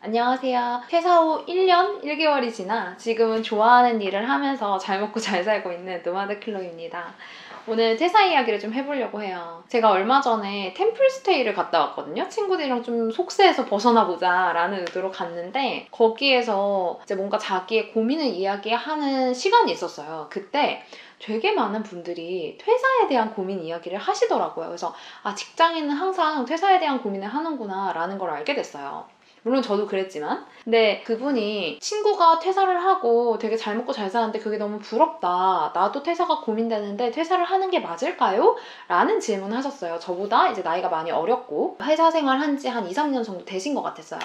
안녕하세요. 퇴사 후 1년 1개월이 지나 지금은 좋아하는 일을 하면서 잘 먹고 잘 살고 있는 노마드 킬러입니다. 오늘 퇴사 이야기를 좀 해보려고 해요. 제가 얼마 전에 템플스테이를 갔다 왔거든요. 친구들이랑 좀 속세에서 벗어나 보자 라는 의도로 갔는데 거기에서 이제 뭔가 자기의 고민을 이야기하는 시간이 있었어요. 그때 되게 많은 분들이 퇴사에 대한 고민 이야기를 하시더라고요. 그래서 직장인은 항상 퇴사에 대한 고민을 하는구나 라는 걸 알게 됐어요. 물론 저도 그랬지만 근데 그분이 친구가 퇴사를 하고 되게 잘 먹고 잘 사는데 그게 너무 부럽다. 나도 퇴사가 고민되는데 퇴사를 하는 게 맞을까요? 라는 질문을 하셨어요. 저보다 이제 나이가 많이 어렸고 회사 생활 한 지 한 2, 3년 정도 되신 것 같았어요.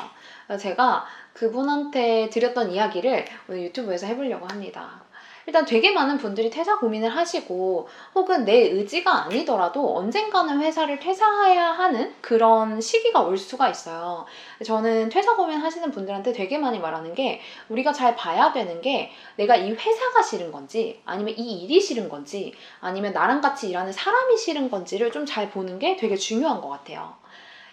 그래서 제가 그분한테 드렸던 이야기를 오늘 유튜브에서 해보려고 합니다. 일단 되게 많은 분들이 퇴사 고민을 하시고 혹은 내 의지가 아니더라도 언젠가는 회사를 퇴사해야 하는 그런 시기가 올 수가 있어요. 저는 퇴사 고민하시는 분들한테 되게 많이 말하는 게 우리가 잘 봐야 되는 게 내가 이 회사가 싫은 건지 아니면 이 일이 싫은 건지 아니면 나랑 같이 일하는 사람이 싫은 건지를 좀 잘 보는 게 되게 중요한 것 같아요.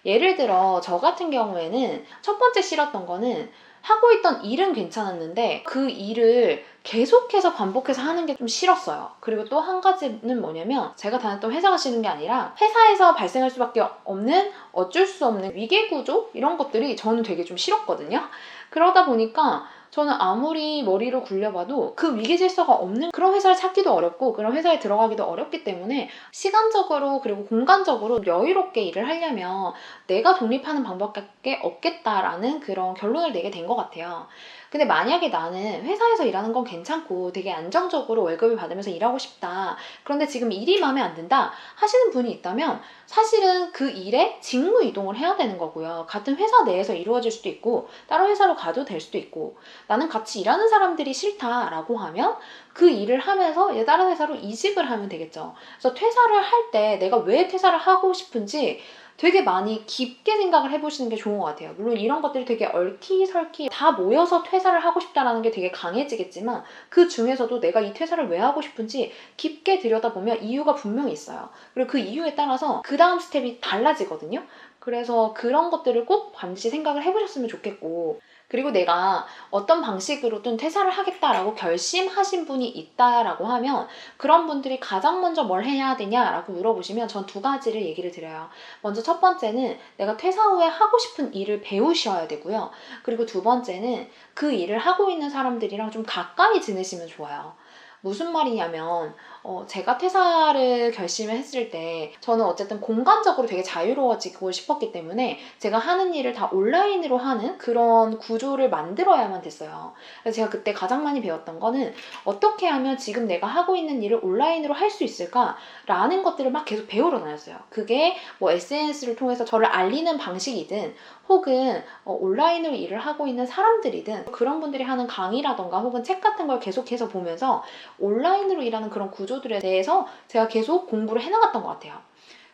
예를 들어 저 같은 경우에는 첫 번째 싫었던 거는 하고 있던 일은 괜찮았는데 그 일을 계속해서 반복해서 하는 게 좀 싫었어요. 그리고 또 한 가지는 뭐냐면 제가 다녔던 회사가 싫은 게 아니라 회사에서 발생할 수밖에 없는 어쩔 수 없는 위계구조 이런 것들이 저는 되게 좀 싫었거든요. 그러다 보니까 저는 아무리 머리를 굴려봐도 그 위계 질서가 없는 그런 회사를 찾기도 어렵고 그런 회사에 들어가기도 어렵기 때문에 시간적으로 그리고 공간적으로 여유롭게 일을 하려면 내가 독립하는 방법밖에 없겠다라는 그런 결론을 내게 된 것 같아요. 근데 만약에 나는 회사에서 일하는 건 괜찮고 되게 안정적으로 월급을 받으면서 일하고 싶다. 그런데 지금 일이 마음에 안 든다 하시는 분이 있다면 사실은 그 일에 직무 이동을 해야 되는 거고요. 같은 회사 내에서 이루어질 수도 있고 다른 회사로 가도 될 수도 있고 나는 같이 일하는 사람들이 싫다라고 하면 그 일을 하면서 이제 다른 회사로 이직을 하면 되겠죠. 그래서 퇴사를 할 때 내가 왜 퇴사를 하고 싶은지 되게 많이 깊게 생각을 해보시는 게 좋은 것 같아요. 물론 이런 것들이 되게 얽히설키 다 모여서 퇴사를 하고 싶다라는 게 되게 강해지겠지만 그 중에서도 내가 이 퇴사를 왜 하고 싶은지 깊게 들여다보면 이유가 분명히 있어요. 그리고 그 이유에 따라서 그 다음 스텝이 달라지거든요. 그래서 그런 것들을 꼭 반드시 생각을 해보셨으면 좋겠고 그리고 내가 어떤 방식으로든 퇴사를 하겠다라고 결심하신 분이 있다라고 하면 그런 분들이 가장 먼저 뭘 해야 되냐라고 물어보시면 전 두 가지를 얘기를 드려요. 먼저 첫 번째는 내가 퇴사 후에 하고 싶은 일을 배우셔야 되고요. 그리고 두 번째는 그 일을 하고 있는 사람들이랑 좀 가까이 지내시면 좋아요. 무슨 말이냐면 제가 퇴사를 결심을 했을 때 저는 어쨌든 공간적으로 되게 자유로워지고 싶었기 때문에 제가 하는 일을 다 온라인으로 하는 그런 구조를 만들어야만 됐어요. 그래서 제가 그때 가장 많이 배웠던 거는 어떻게 하면 지금 내가 하고 있는 일을 온라인으로 할 수 있을까라는 것들을 막 계속 배우러 다녔어요. 그게 뭐 SNS를 통해서 저를 알리는 방식이든 혹은 온라인으로 일을 하고 있는 사람들이든 그런 분들이 하는 강의라던가 혹은 책 같은 걸 계속해서 보면서 온라인으로 일하는 그런 구조들에 대해서 제가 계속 공부를 해나갔던 것 같아요.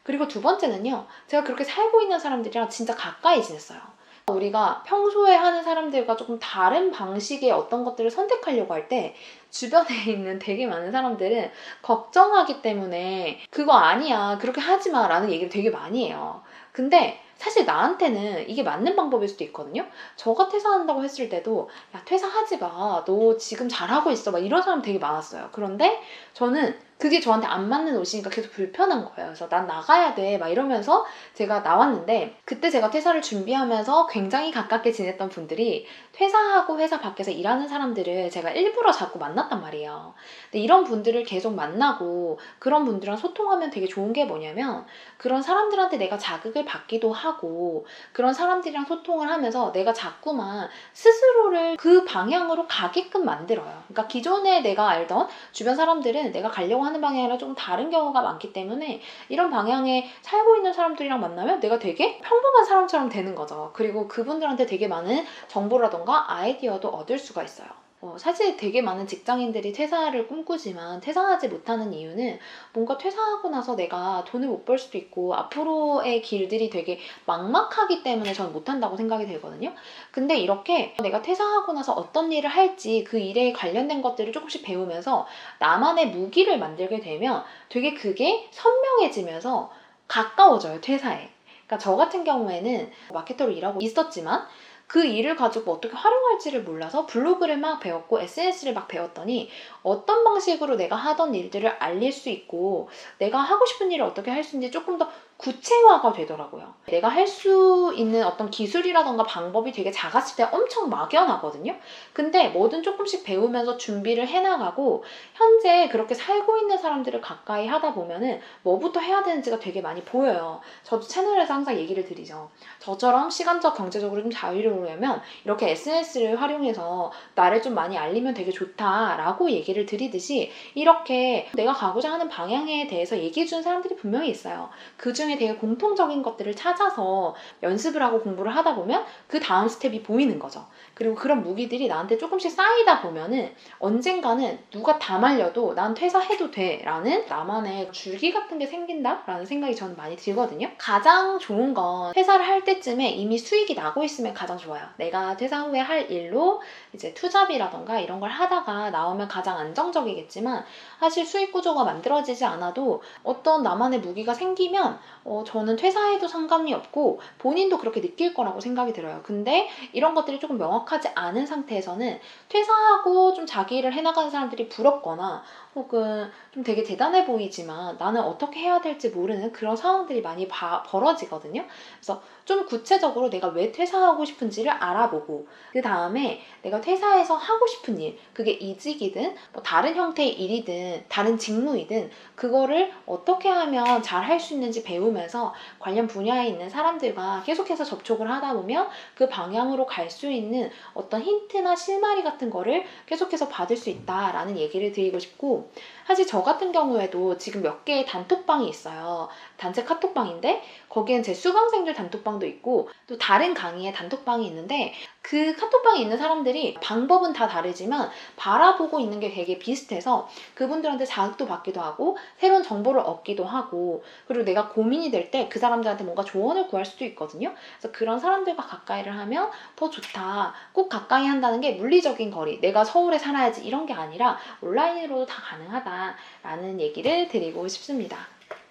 그리고 두 번째는요. 제가 그렇게 살고 있는 사람들이랑 진짜 가까이 지냈어요. 우리가 평소에 하는 사람들과 조금 다른 방식의 어떤 것들을 선택하려고 할 때 주변에 있는 되게 많은 사람들은 걱정하기 때문에 그거 아니야 그렇게 하지 마 라는 얘기를 되게 많이 해요. 근데 사실 나한테는 이게 맞는 방법일 수도 있거든요. 저가 퇴사한다고 했을 때도 야 퇴사하지 마 너 지금 잘하고 있어 막 이런 사람 되게 많았어요. 그런데 저는 그게 저한테 안 맞는 옷이니까 계속 불편한 거예요. 그래서 난 나가야 돼 막 이러면서 제가 나왔는데 그때 제가 퇴사를 준비하면서 굉장히 가깝게 지냈던 분들이 퇴사하고 회사 밖에서 일하는 사람들을 제가 일부러 자꾸 만났단 말이에요. 근데 이런 분들을 계속 만나고 그런 분들이랑 소통하면 되게 좋은 게 뭐냐면 그런 사람들한테 내가 자극을 받기도 하고 그런 사람들이랑 소통을 하면서 내가 자꾸만 스스로를 그 방향으로 가게끔 만들어요. 그러니까 기존에 내가 알던 주변 사람들은 내가 가려고 하는 방향이랑 좀 다른 경우가 많기 때문에 이런 방향에 살고 있는 사람들이랑 만나면 내가 되게 평범한 사람처럼 되는 거죠. 그리고 그분들한테 되게 많은 정보라던가 아이디어도 얻을 수가 있어요. 사실 되게 많은 직장인들이 퇴사를 꿈꾸지만 퇴사하지 못하는 이유는 뭔가 퇴사하고 나서 내가 돈을 못 벌 수도 있고 앞으로의 길들이 되게 막막하기 때문에 저는 못한다고 생각이 들거든요. 근데 이렇게 내가 퇴사하고 나서 어떤 일을 할지 그 일에 관련된 것들을 조금씩 배우면서 나만의 무기를 만들게 되면 되게 그게 선명해지면서 가까워져요, 퇴사에. 그러니까 저 같은 경우에는 마케터로 일하고 있었지만 그 일을 가지고 어떻게 활용할지를 몰라서 블로그를 막 배웠고 SNS를 막 배웠더니 어떤 방식으로 내가 하던 일들을 알릴 수 있고 내가 하고 싶은 일을 어떻게 할 수 있는지 조금 더 구체화가 되더라고요. 내가 할 수 있는 어떤 기술이라던가 방법이 되게 작았을 때 엄청 막연하거든요. 근데 뭐든 조금씩 배우면서 준비를 해나가고 현재 그렇게 살고 있는 사람들을 가까이 하다 보면은 뭐부터 해야 되는지가 되게 많이 보여요. 저도 채널에서 항상 얘기를 드리죠. 저처럼 시간적 경제적으로 좀 자유로우려면 이렇게 SNS를 활용해서 나를 좀 많이 알리면 되게 좋다라고 얘기를 드리듯이 이렇게 내가 가고자 하는 방향에 대해서 얘기해 준 사람들이 분명히 있어요. 그 중에 되게 공통적인 것들을 찾아서 연습을 하고 공부를 하다 보면 그 다음 스텝이 보이는 거죠. 그리고 그런 무기들이 나한테 조금씩 쌓이다 보면은 언젠가는 누가 다 말려도 난 퇴사해도 돼 라는 나만의 줄기 같은 게 생긴다 라는 생각이 저는 많이 들거든요. 가장 좋은 건 퇴사를 할 때쯤에 이미 수익이 나고 있으면 가장 좋아요. 내가 퇴사 후에 할 일로 이제 투잡이라던가 이런 걸 하다가 나오면 가장 안정적이겠지만 사실 수익 구조가 만들어지지 않아도 어떤 나만의 무기가 생기면 저는 퇴사해도 상관이 없고 본인도 그렇게 느낄 거라고 생각이 들어요. 근데 이런 것들이 조금 명확하지 않은 상태에서는 퇴사하고 좀 자기 일을 해나가는 사람들이 부럽거나 혹은 좀 되게 대단해 보이지만 나는 어떻게 해야 될지 모르는 그런 상황들이 많이 벌어지거든요. 그래서 좀 구체적으로 내가 왜 퇴사하고 싶은지를 알아보고 그 다음에 내가 퇴사해서 하고 싶은 일, 그게 이직이든 뭐 다른 형태의 일이든 다른 직무이든 그거를 어떻게 하면 잘 할 수 있는지 배우면서 관련 분야에 있는 사람들과 계속해서 접촉을 하다 보면 그 방향으로 갈 수 있는 어떤 힌트나 실마리 같은 거를 계속해서 받을 수 있다라는 얘기를 드리고 싶고, 사실 저 같은 경우에도 지금 몇 개의 단톡방이 있어요. 단체 카톡방인데 거기엔 제 수강생들 단톡방도 있고 또 다른 강의의 단톡방이 있는데 그 카톡방에 있는 사람들이 방법은 다 다르지만 바라보고 있는 게 되게 비슷해서 그분들한테 자극도 받기도 하고 새로운 정보를 얻기도 하고, 그리고 내가 고민이 될 때 그 사람들한테 뭔가 조언을 구할 수도 있거든요. 그래서 그런 사람들과 가까이를 하면 더 좋다. 꼭 가까이 한다는 게 물리적인 거리, 내가 서울에 살아야지 이런 게 아니라 온라인으로도 다 가능하다라는 얘기를 드리고 싶습니다.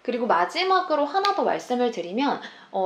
그리고 마지막으로 하나 더 말씀을 드리면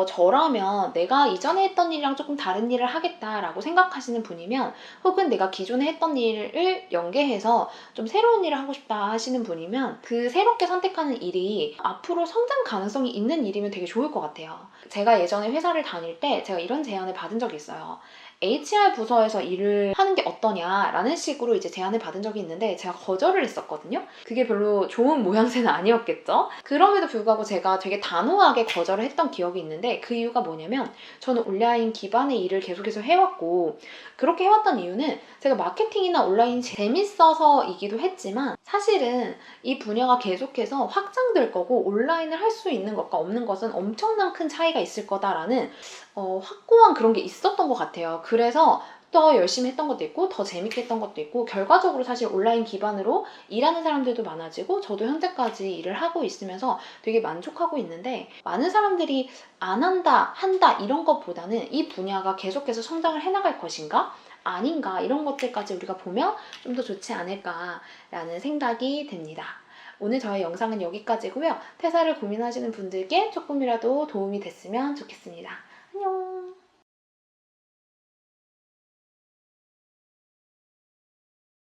저라면 내가 이전에 했던 일이랑 조금 다른 일을 하겠다라고 생각하시는 분이면, 혹은 내가 기존에 했던 일을 연계해서 좀 새로운 일을 하고 싶다 하시는 분이면 그 새롭게 선택하는 일이 앞으로 성장 가능성이 있는 일이면 되게 좋을 것 같아요. 제가 예전에 회사를 다닐 때 제가 이런 제안을 받은 적이 있어요. HR 부서에서 일을 하는 게 어떠냐라는 식으로 이제 제안을 받은 적이 있는데 제가 거절을 했었거든요. 그게 별로 좋은 모양새는 아니었겠죠? 그럼에도 불구하고 제가 되게 단호하게 거절을 했던 기억이 있는데 그 이유가 뭐냐면 저는 온라인 기반의 일을 계속해서 해왔고, 그렇게 해왔던 이유는 제가 마케팅이나 온라인이 재밌어서이기도 했지만 사실은 이 분야가 계속해서 확장될 거고 온라인을 할 수 있는 것과 없는 것은 엄청난 큰 차이가 있을 거다라는 확고한 그런 게 있었던 것 같아요. 그래서 더 열심히 했던 것도 있고 더 재밌게 했던 것도 있고, 결과적으로 사실 온라인 기반으로 일하는 사람들도 많아지고 저도 현재까지 일을 하고 있으면서 되게 만족하고 있는데, 많은 사람들이 안 한다, 한다 이런 것보다는 이 분야가 계속해서 성장을 해나갈 것인가? 아닌가? 이런 것들까지 우리가 보면 좀 더 좋지 않을까라는 생각이 듭니다. 오늘 저의 영상은 여기까지고요. 퇴사를 고민하시는 분들께 조금이라도 도움이 됐으면 좋겠습니다.